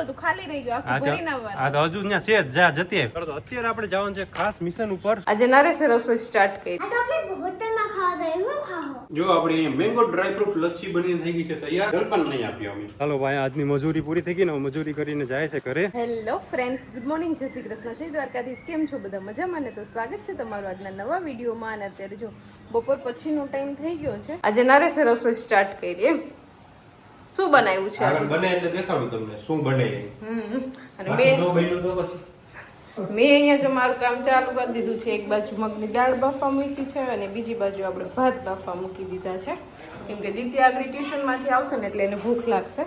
હતું ખાલી રહી ગયું આખું ભરી નાવવાનું. આ તો હજુ ત્યાં છે જા જતી અત્યારે આપણે જવાનું છે ખાસ મિશન ઉપર. આજે નરેશે રસોઈ સ્ટાર્ટ કરી. હોટલમાં ખાવા જાય હું ખાઓ. જો આપણે મેંગો ડ્રાય ફ્રૂટ લસ્સી બનીને થઈ ગઈ છે તૈયાર. ગળપણ નહીં આપ્યો અમે. ચાલો ભાઈ આજની મજૂરી પૂરી થઈ ગઈ ને મજૂરી કરીને જાય છે ઘરે. હેલો ફ્રેન્ડ્સ, ગુડ મોર્નિંગ, જય શ્રી કૃષ્ણ, જય દ્વારકાધીશ. કેમ છો બધા મજામાં ને? તો સ્વાગત છે તમારું આજના નવા વિડીયોમાં. અને અત્યારે જો બપોર પછીનો ટાઈમ થઈ ગયો છે. આજે નરેશે રસોઈ સ્ટાર્ટ કરી. એમ શું બનાવ્યું છે આજે? બને એટલે દેખાડું તમને શું બને. અને મેં અહીંયા જો મારું કામ ચાલુ કરી દીધું છે. એક બાજુ મગની દાળ બાફવા મૂકી છે અને બીજી બાજુ આપણે ભાત બાફવા મૂકી દીધા છે. કેમ કે દીદી આગળ ટ્યુશનમાંથી આવશે ને એટલે એને ભૂખ લાગશે,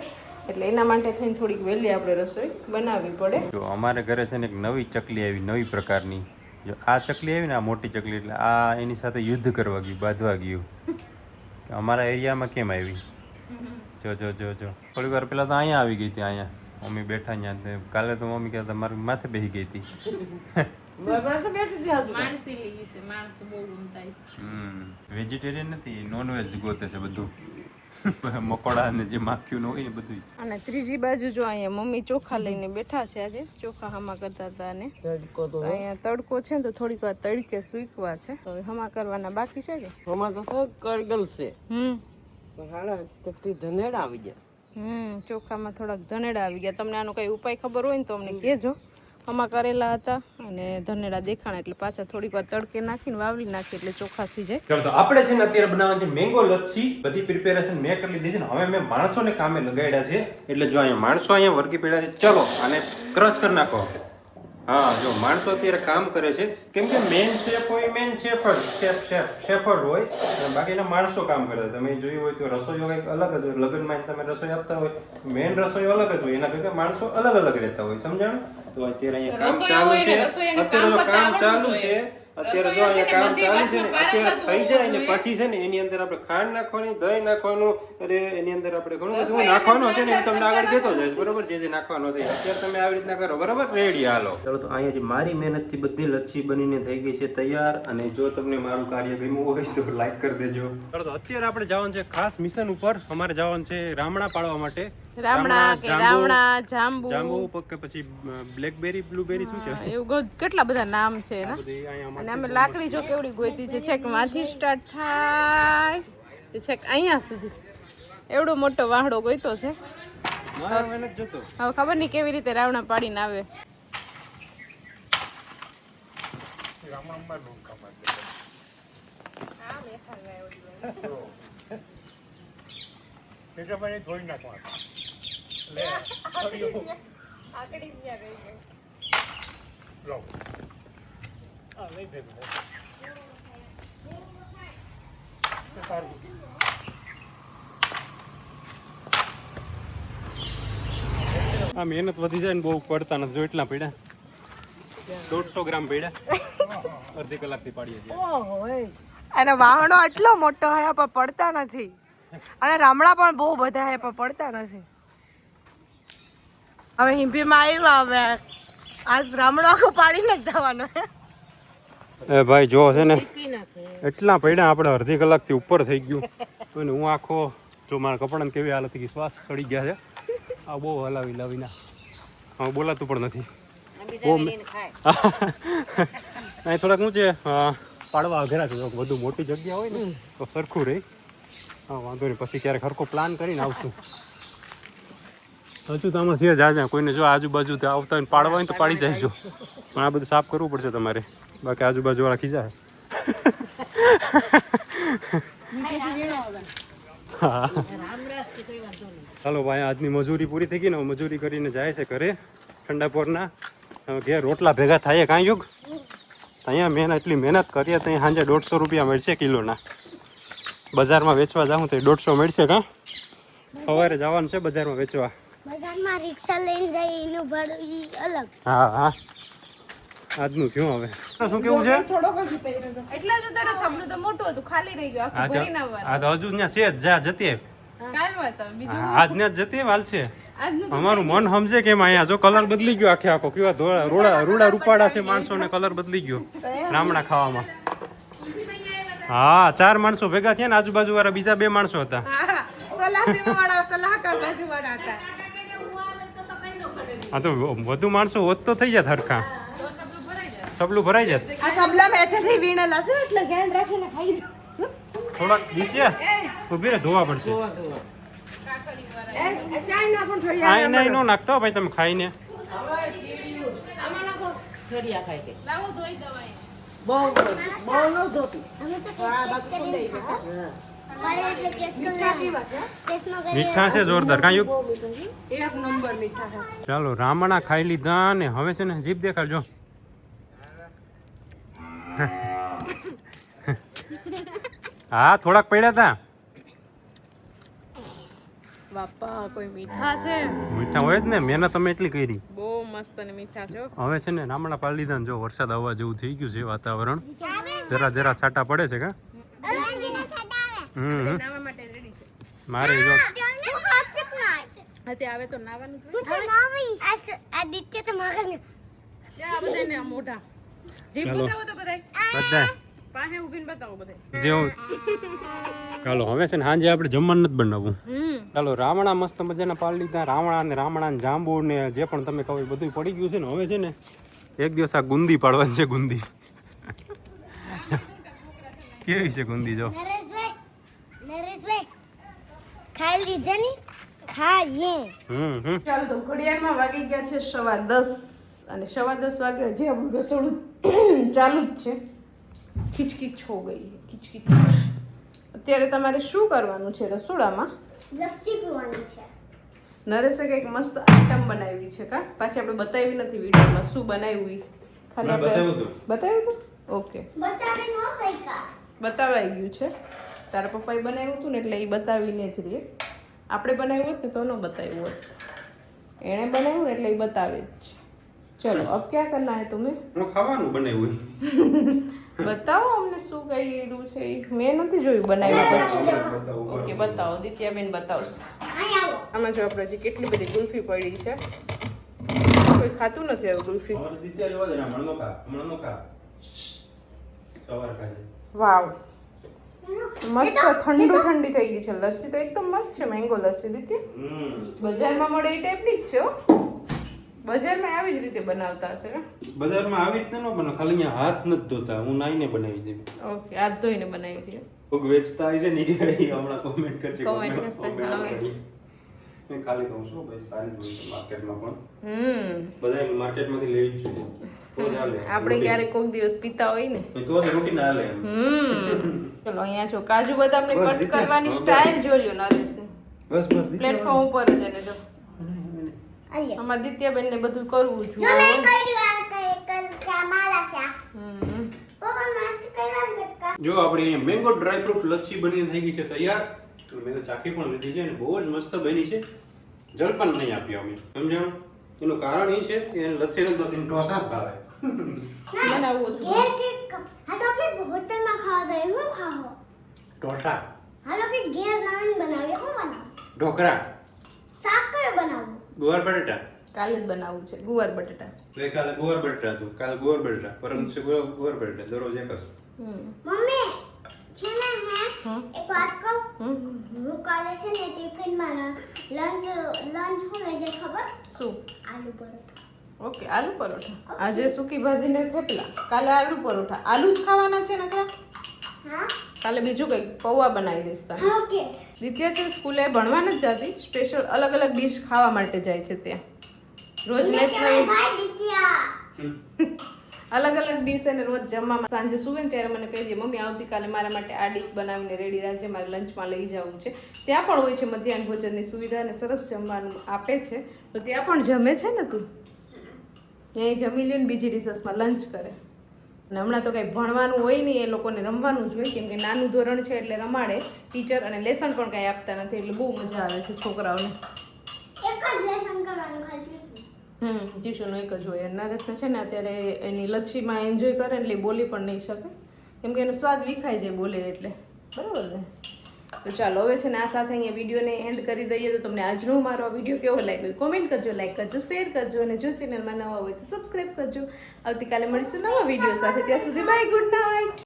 એટલે એના માટે થઈને થોડીક વહેલી આપણે રસોઈ બનાવવી પડે. જો અમારે ઘરે છે ને એક નવી ચકલી આવી, નવી પ્રકારની. જો આ ચકલી આવી ને, આ મોટી ચકલી, એટલે આ એની સાથે યુદ્ધ કરવા ગયું, બાંધવા ગયું. અમારા એરિયામાં કેમ આવી? જો જો જો જો થોડી વાર પેલા તો અહીંયા આવી ગઈ હતી. અહીંયા મમ્મી બેઠા અહીંયા. કાલે તો મમ્મી કહેતા મારી માથે બેસી ગઈ હતી. વેજીટેરિયન નથી, નોનવેજ ગોતે છે બધું. મકોડા ને જે માખ્યું ન હોય ને બધું. અને ત્રીજી બાજુ જો અહીંયા મમ્મી ચોખા લઈને બેઠા છે. આજે ચોખા હમા કરતા હતા ને અહીંયા તડકો છે ને તો થોડીક વાર તડકે સૂકવા છે. તો હમા કરવાના બાકી છે કે હમા તો કરગલશે. ધનેડા આવી ગયા. ચોખામાં થોડાક ધનેડા આવી ગયા. તમને આનો કઈ ઉપાય ખબર હોય ને તો અમને કહેજો. હમા કરેલા હતા અને ધનેડા દેખાણા એટલે પાછા થોડીક વાર તડકે નાખીને વાવલી નાખી એટલે ચોખા થઈ જાય. ચાલો તો આપણે છે ને અત્યારે બનાવવાનું છે મેંગો લસ્સી. બધી પ્રિપેરેશન મેં કરી લીધી છે ને હવે મેં માણસોને કામે લગાડ્યા છે. એટલે જો અહીંયા માણસો અહીંયા વર્ગી પડ્યા છે. ચલો આને ક્રશ કરી નાખો. હા જો માણસો અત્યારે કામ કરે છે કેમ કે મેન શેફ હોય, મેન શેફર્ડ હોય, બાકીના માણસો કામ કરે છે. તમે જોયું હોય તો રસોઈઓ કંઈક અલગ જ હોય. લગ્નમાં તમે રસોઈ આપતા હોય, મેન રસોઈ અલગ જ હોય, એના ભેગા માણસો અલગ અલગ રહેતા હોય. સમજાણું? તો અત્યારે અહીંયા કામ ચાલુ છે. અત્યારે કામ ચાલુ છે. અત્યારે જો અહીંયા કામ ચાલુ છે ને, અત્યારે થઈ જાય ને પછી છે ને એની અંદર આપણે ખાંડ નાખવાની, દહીં નાખવાનું, અરે એની અંદર આપણે ઘણું બધું નાખવાનું છે ને હું તમને આગળ કહેતો જઈશ. બરોબર? જે નાખવાનો છે અત્યારે તમે આવી રીતના કરો. બરોબર? રેડી? હાલો ચાલો. તો અહીંયા જે મારી મહેનતથી બધી લચ્છી બનીને થઈ ગઈ છે તૈયાર. અને જો તમને મારું કાર્ય ગમ્યું હોય તો લાઈક કરી દેજો. ચાલો તો અત્યારે આપણે જવાનું છે ખાસ મિશન ઉપર. અમારે જવાનું છે રામણા પાડવા માટે. રામણા, જાંબુ કે પછી બ્લેકબેરી, બ્લુબેરી, શું છે એવું કેટલા બધા નામ છે ને. અને અમે લાકડી જો કેવડી ગોઈતી છે, છેક માંથી સ્ટાર્ટ થાય છેક અહીંયા સુધી એવડો મોટો વાહડો ગોઈતો છે. હવે ખબર નહીં કેવી રીતે રાવણા પાડીને આવે. આ મહેનત વધી જાય ને બહુ પડતા નથી. જો એટલા પડ્યા, 150 ગ્રામ પડ્યા. અડધી કલાકથી પાડીએ છીએ. અને વાહણો આટલો મોટો હે પણ પડતા નથી. અને રામડા પણ બહુ બધા હે પણ પડતા નથી. હવે હિંભીમાં આવ્યા, હવે આજ રામડો આખું પાડીને જ જવાનો હે. એ ભાઈ જો છે ને એટલા પડ્યા, આપણે અડધી કલાકથી ઉપર થઈ ગયું. અને હું આખો જો મારા કપડાને કેવી હાલત થઈ ગઈ, શ્વાસ સડી ગયા છે. આ બહુ હલાવી લાવીને હા બોલાતું પણ નથી. અહીં થોડાક શું છે પાડવા અઘરા છે. વધુ મોટી જગ્યા હોય ને તો સરખું રહી. હા વાંધો નહીં, પછી ક્યારેક સરખો પ્લાન કરીને આવશું. હજુ તો આમાં છે જાજા. કોઈને જો આજુબાજુ આવતા હોય ને પાડવા હોય તો પાડી જાય. પણ આ બધું સાફ કરવું પડશે તમારે, બાકી આજુબાજુ વાળા ખીજાય. ચાલો ભાઈ આજની મજૂરી પૂરી થઈ ગઈ ને મજૂરી કરીને જાય છે ઘરે ઠંડાપોરના. ઘેર રોટલા ભેગા થાય કાંઈ યુગ. અહીંયા એટલી મહેનત કરીએ તો સાંજે 150 રૂપિયા મળશે કિલોના. બજારમાં વેચવા જાઉં તો 150 મળશે. કાં સવારે જવાનું છે બજારમાં વેચવા. બજારમાં રિક્ષા લઈને જાય એનું ભાડું અલગ. હા હા આજનું થયું. હવે શું કેવું છે? એટલા જ તારો છબલું તો મોટું હતું, ખાલી રહી ગયું આખું ભરી નાવવાનું. આ તો હજુ ત્યાં છે જા જતી કાલ વાત બીજું આજ ને જતી હાલ છે. અમારું મન સમજે કે અહીંયા જો કલર બદલી ગયો આખે આખો. કેવા રૂડા રૂપાડા છે માણસો ને કલર બદલી ગયો રામણા ખાવામાં. હા 4 માણસો ભેગા થયા ને આજુબાજુ વાળા બીજા 2 માણસો હતા. આ તો વધુ માણસો હોત તો થઈ જાત હરખા સબલું ભરાઈ જાત આ તબલા મેઠેથી વીણેલા છે એટલે ધ્યાન રાખીને ખાઈ જાઓ. થોડાક દીત્યા ઉભી રે ધોવા પડશે ક્યાંય ના પણ થોડી આ નહીં નો નાખતો ભાઈ તમે ખાઈને ફેરિયા ખાય છે લાવો ધોઈ દવાઈ. બહુ બહુ ન ધોતું અમે તો ટેસ્ટ કરીને ખાતા. પડે એટલે ટેસ્ટ કરી ટેસ્ટ ન કરીએ. મીઠા છે જોરદાર કાંઈ એક નંબર મીઠા છે. ચાલો રામણા ખાઈ લીધા ને હવે છે ને જીભ દેખાડજો હા થોડાક પડ્યા હતા બાપા કોઈ મીઠા છે મીઠા હોય જ ને મહેનત અમે એટલી કરી બહુ મસ્ત અને મીઠા છે હો. હવે છે ને રામણા પાડી લીધા ને જો વરસાદ આવવા જેવું થઈ ગયું છે વાતાવરણ જરા જરા છાંટા પડે છે કા ઓરેન્જના છાંટા આવે. હમ નાવા માટે રેડી છે. મારે જો તમને હાથ જ ના આવે. હા તે આવે તો નાવાનું જ હું તો નાવી. આ દિત્ય તો મગર ને. હોય. આ બધાને આ મોઢા જીભ ચાલો. બતાવો તો બધાય બધા પાસે ઊભીને બતાવો બધાય. જેવું ચાલો હવે છે ને સાંજે આપણે જમવાનું નથી બનાવવું ચાલો રાવણા મસ્ત મજાના પાડી લીધા રાવણા ને રામણા ને જાંબુ ને જે પણ તમે કહો એ બધું પડી ગયું છે ને હવે છે ને એક દિવસ આ ગુંદી પાડવાની છે ગુંદી કેવી છે ગુંદી જો નરેશભાઈ ખાઈ લીધા ની ખાઈએ. ચાલો તો ઘડિયાળમાં વાગી ગયા છે 10:15 અને 10:15 વાગે હજી આપણું રસોડું ચાલુ જ છે. ખીચકીચ હો ગઈ ખીચકીચ. અત્યારે તમારે શું કરવાનું છે રસોડામાં? લસ્સી પીવાની છે. નરેશે કંઈક મસ્ત આઈટમ બનાવી છે કા પાછી આપણે બતાવી નથી વિડીયોમાં શું બનાવ્યું ઈ. ખાલી આપણે બતાવ્યું હતું ઓકે બતાવી નો સૈકા. બતાવાઈ ગયું છે તારા પપ્પાએ બનાવ્યું હતું ને એટલે એ બતાવીને જ રહે. આપણે બનાવ્યું હોત ને તો ન બતાવ્યું હોત. એણે બનાવ્યું ને એટલે એ બતાવે જ છે. ચલો અબ ક્યાં કરના હે तुम्हें? ખાવાનું બનાવ્યું બતાવો અમને શું કર્યું છે ઈ. મેં નથી જોયું બનાવ્યા પછી. ઓકે બતાવો દિત્યાબેન બતાવશે. અહીં આવો. આમાં જો આપણે હજી કેટલી બધી ગુલ્ફી પડી છે. કોઈ ખાતું નથી હવે ગુલ્ફી. વાવ મસ્ત ઠંડી થઈ ગઈ છે. લસ્સી તો એકદમ મસ્ત છે. મેંગો લસ્સી દિત્યા બજારમાં મળે એ ટાઈપની જ છે હો. બજારમાં આવી જ રીતે બનાવતા હશે ને? બજારમાં આવી રીતે ન બને ખાલી અહીંયા હાથ નથી ધોતા હું નાઈને બનાવી દઉં ઓકે હાથ ધોઈને બનાવી દે. કોક વેચતા આવી છે ને કે હમણાં કોમેન્ટ કરશે Comment કરશે, હા. મેં ખાલી કહું છું ભાઈ સારી જ હોય છે માર્કેટમાં પણ હમ બધા માર્કેટમાંથી લેવી જ જોઈએ તો જ હાલે આપણે ક્યારેક કોક દિવસ પીતા હોય ને. તો જ રૂટીન હાલે એમ ચલો અહીંયા જો કાજુ બદામને કટ કરવાની સ્ટાઇલ જોઈ લ્યો નરેશની. બસ પ્લેટફોર્મ ઉપર જ એને જો આઈએ. અમાર દિત્યાબેન ને બધું કરવું જો જોઈએ. મેં કર્યું આ કઈ માલા શા. હમ પપ્પા મસ્ત કર્યું કટકા. જો આપણે અહીંયા મેંગો ડ્રાય ફ્રૂટ લસ્સી બનીને થઈ ગઈ છે તૈયાર તો મેં તો ચાખી પણ લીધી છે અને બહુ જ મસ્ત બની છે જલપાન નહીં આપ્યો અમે સમજાણું એનું કારણ એ છે કે એને લસ્સી નથી બધી ઢોસા જ ભાવે બનાવવું છું. ઘેર કે હાલો કે હોટલમાં ખાવા જાય હું ખાવો. ઢોસા હાલો કે ઘેર નાન બનાવીએ હું બનાવું. ઢોકળા શાક કયો બનાવું. ગુવાર બટેટા કાલે જ બનાવવું છે ગુવાર બટેટા. ગઈકાલે ગુવાર બટેટા હતું કાલે ગુવાર બટેટા પરમ દિવસે ગુવાર બટેટા દરરોજ એક જ મમ્મી છે ને હે એક વાત કહું. હમ હું કાલે છે ને ટિફિનમાં લંચ શું લઈ જાય ખબર? શું? આલુ પરોઠા. ઓકે આલુ પરોઠા. આજે સૂકી ભાજી ને થેપલા. કાલે આલુ પરોઠા. આલુ જ ખાવાના છે નકરા? હા કાલે બીજું કંઈક પૌવા બનાવી દઈશ તને. હા ઓકે. દિત્યા છે સ્કૂલે ભણવા નથી જતી. સ્પેશિયલ અલગ અલગ ડીશ ખાવા માટે જાય છે ત્યાં. રોજ નેચરલ ભાઈ દીકરા. અલગ અલગ ડીશ અને રોજ જમવામાં સાંજે સુવે ને ત્યારે મને કહી દે મમ્મી આવતીકાલે મારા માટે આ ડીશ બનાવીને રેડી રાખજે મારે લંચમાં લઈ જવું છે. ત્યાં પણ હોય છે મધ્યાહન ભોજનની સુવિધા અને સરસ જમવાનું આપે છે તો ત્યાં પણ જમે છે ને તું ત્યાં જમી લે ને બીજી રિસર્ચમાં લંચ કરે. અને હમણાં તો કંઈ ભણવાનું હોય નહીં એ લોકોને રમવાનું જ હોય કેમ કે નાનું ધોરણ છે એટલે રમાડે ટીચર અને લેસન પણ કાંઈ આપતા નથી એટલે બહુ મજા આવે છે છોકરાઓને. એક જ લેસન કરવાનું ખાલી. ટ્યુશનનું એક જ હોય. નરેશને છે ને અત્યારે એની લચ્છીમાં એન્જોય કરે એટલે એ બોલી પણ નહીં શકે કેમ કે એનો સ્વાદ વિખાઈ જાય બોલે એટલે બરાબર ને. તો ચાલો હવે છે ને આ સાથે અહીંયા વિડીયોને એન્ડ કરી દઈએ. તો તમને આજનો મારો આ વિડીયો કેવો લાગ્યો કોમેન્ટ કરજો, લાઈક કરજો, શેર કરજો અને જો ચેનલમાં નવા હોય તો સબસ્ક્રાઈબ કરજો. આવતીકાલે મળીશું નવા વિડીયો સાથે. ત્યાં સુધી બાય, ગુડ નાઇટ.